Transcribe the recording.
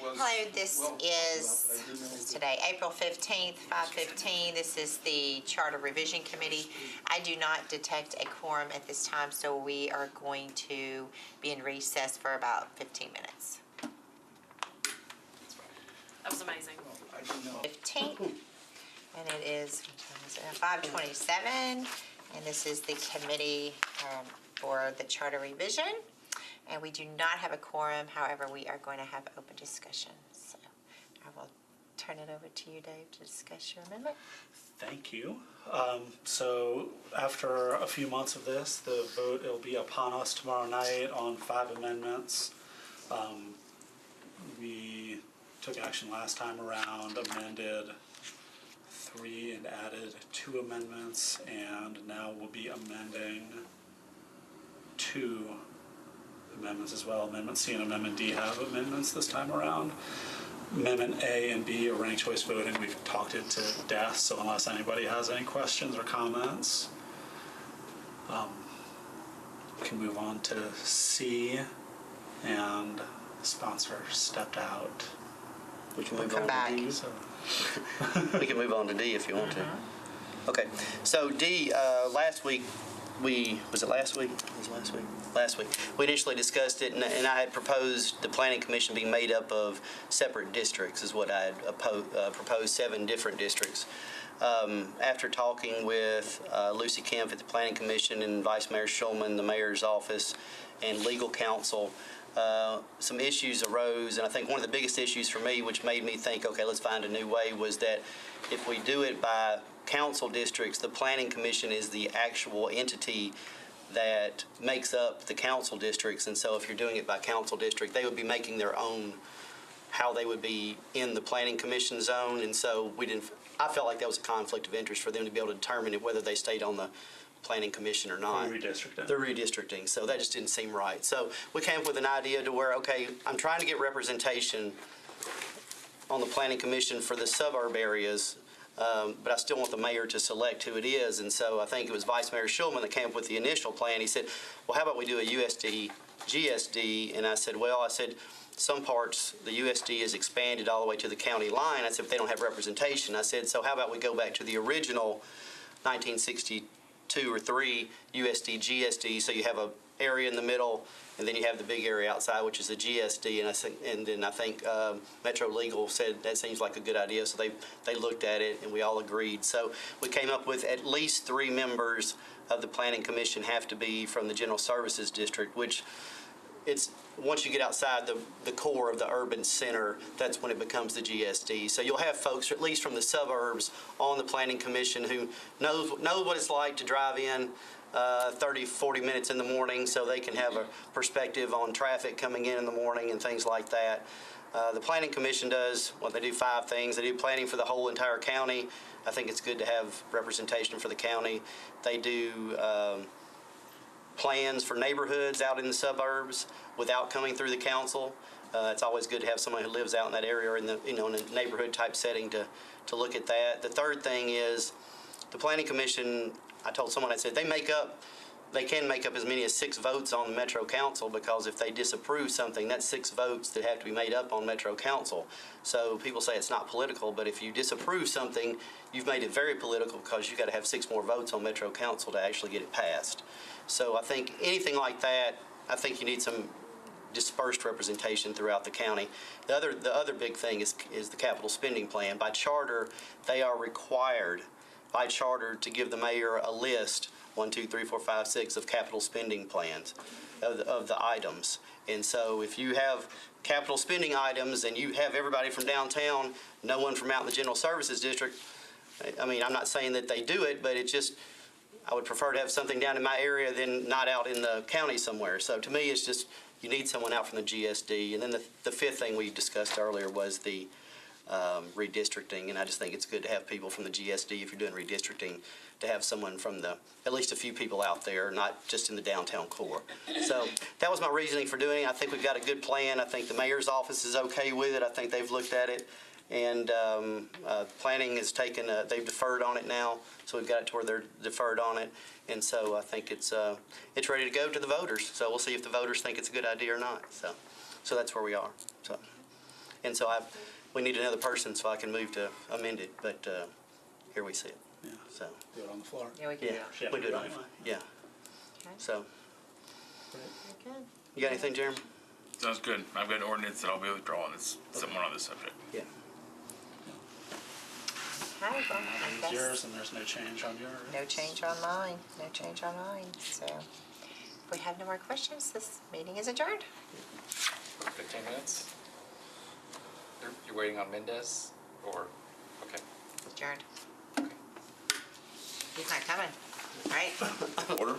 Hello, this is today, April 15th, 5:15. This is the Charter Revision Committee. I do not detect a quorum at this time, so we are going to be in recess for about 15 minutes. That was amazing. 15th, and it is 5:27, and this is the committee for the Charter Revision. And we do not have a quorum, however, we are going to have open discussion. So I will turn it over to you, Dave, to discuss your amendment. Thank you. So after a few months of this, the vote will be upon us tomorrow night on 5 amendments. We took action last time around, amended 3 and added 2 amendments, and now we'll be amending 2 amendments as well. Amendment C and Amendment D have amendments this time around. Amendment A and B are ranked choice voting. We've talked it to death, so unless anybody has any questions or comments, we can move on to C, and the sponsor stepped out. We can move Come on back. to D. So We can move on to D if you want to. Okay, so D, last week, last week, we initially discussed it, and I had proposed the Planning Commission be made up of separate districts, is what I had proposed, 7 different districts. After talking with Lucy Kemp at the Planning Commission and Vice Mayor Schulman, the mayor's office, and legal counsel, some issues arose, and I think one of the biggest issues for me, which made me think, okay, let's find a new way, was that if we do it by council districts, the Planning Commission is the actual entity that makes up the council districts, and so if you're doing it by council district, they would be making their own, how they would be in the Planning Commission zone, and so I felt like that was a conflict of interest for them to be able to determine whether they stayed on the Planning Commission or not. They're redistricting, so that just didn't seem right. So we came up with an idea to where, okay, I'm trying to get representation on the Planning Commission for the suburb areas, but I still want the mayor to select who it is, and so I think it was Vice Mayor Schulman that came up with the initial plan. He said, well, how about we do a USD, GSD, and I said, some parts, the USD is expanded all the way to the county line. I said, but they don't have representation. I said, so how about we go back to the original 1962 or 3 USD, GSD, so you have a area in the middle, and then you have the big area outside, which is the GSD, and then I think Metro Legal said that seems like a good idea, so they looked at it, and we all agreed. So we came up with at least 3 members of the Planning Commission have to be from the General Services District, which it's once you get outside the core of the urban center, that's when it becomes the GSD. So you'll have folks, at least from the suburbs, on the Planning Commission who know what it's like to drive in 30, 40 minutes in the morning, so they can have a perspective on traffic coming in the morning and things like that. The Planning Commission does, they do 5 things. They do planning for the whole entire county. I think it's good to have representation for the county. They do plans for neighborhoods out in the suburbs without coming through the council. It's always good to have someone who lives out in that area or in in a neighborhood type setting to look at that. The third thing is the Planning Commission. I told someone, I said, they can make up as many as 6 votes on the Metro Council, because if they disapprove something, that's 6 votes that have to be made up on Metro Council. So people say it's not political, but if you disapprove something, you've made it very political, because you've got to have 6 more votes on Metro Council to actually get it passed. So I think anything like that, I think you need some dispersed representation throughout the county. The other big thing is the capital spending plan. By charter, they are required by charter to give the mayor a list, 1, 2, 3, 4, 5, 6 of capital spending plans of the items. And so if you have capital spending items and you have everybody from downtown, no one from out in the General Services District, I mean, I'm not saying that they do it, but it's just, I would prefer to have something down in my area than not out in the county somewhere. So to me, it's just, you need someone out from the GSD. And then the 5th thing we discussed earlier was the redistricting, and I just think it's good to have people from the GSD, if you're doing redistricting, to have someone from at least a few people out there, not just in the downtown core. So that was my reasoning for doing it. I think we've got a good plan. I think the mayor's office is okay with it. I think they've looked at it, and planning has taken, they've deferred on it now, so we've got it to where they're deferred on it, and so I think it's ready to go to the voters. So we'll see if the voters think it's a good idea or not. So that's where we are. So. And so we need another person so I can move to amend it, but here we sit. Yeah. So, Do it on the floor. Yeah, we can yeah, do it. Yeah, we do it. right away. Yeah. Okay. So, Very good. you got anything, Jeremy? Sounds good. I've got an ordinance that I'll be withdrawing. It's somewhat on this subject. Yeah. Okay, well, I Mine's guess yours, and there's no change on yours. no change on mine, no change on mine. So if we have no more questions, this meeting is adjourned. 15 minutes? You're waiting on Mendez, or, okay. Adjourned. He's not coming, right? Order?